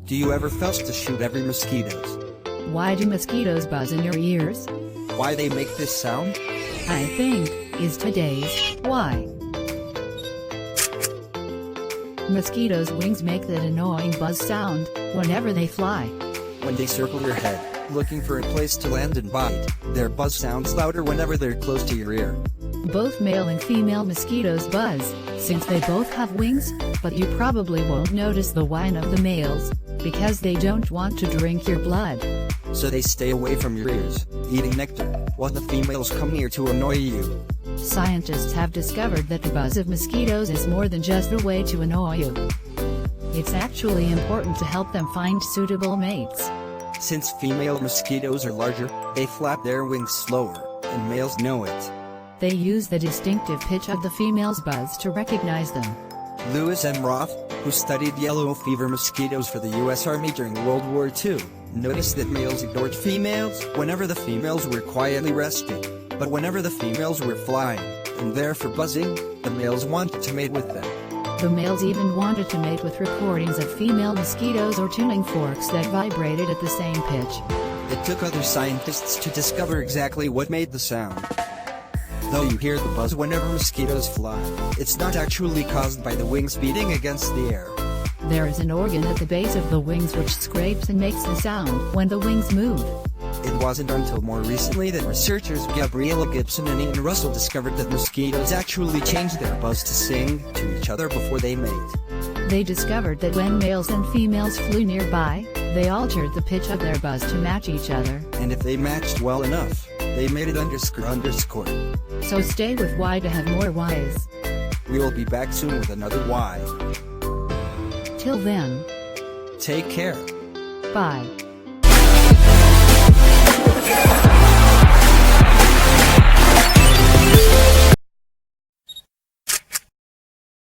Do you ever felt to shoot every mosquitoes? Why do mosquitoes buzz in your ears? Why they make this sound? I think, is today's why. Mosquitoes' wings make that annoying buzz sound whenever they fly. When they circle your head, looking for a place to land and bite, their buzz sounds louder whenever they're close to your ear. Both male and female mosquitoes buzz, since they both have wings, but you probably won't notice the whine of the males, because they don't want to drink your blood. So they stay away from your ears, eating nectar, while the females come near to annoy you. Scientists have discovered that the buzz of mosquitoes is more than just a way to annoy you. It's actually important to help them find suitable mates. Since female mosquitoes are larger, they flap their wings slower, and males know it. They use the distinctive pitch of the female's buzz to recognize them. Lewis M. Roth, who studied yellow fever mosquitoes for the U.S. Army during World War II, noticed that males ignored females whenever the females were quietly resting, but whenever the females were flying, and therefore buzzing, the males wanted to mate with them. The males even wanted to mate with recordings of female mosquitoes or tuning forks that vibrated at the same pitch. It took other scientists to discover exactly what made the sound. Though you hear the buzz whenever mosquitoes fly, it's not actually caused by the wings beating against the air. There is an organ at the base of the wings which scrapes and makes the sound when the wings move. It wasn't until more recently that researchers Gabriela Gibson and Ian Russell discovered that mosquitoes actually change their buzz to sing to each other before they mate. They discovered that when males and females flew nearby, they altered the pitch of their buzz to match each other. And if they matched well enough, they mated __. So stay with Why to have more whys. We will be back soon with another why. Till then, Take care. bye.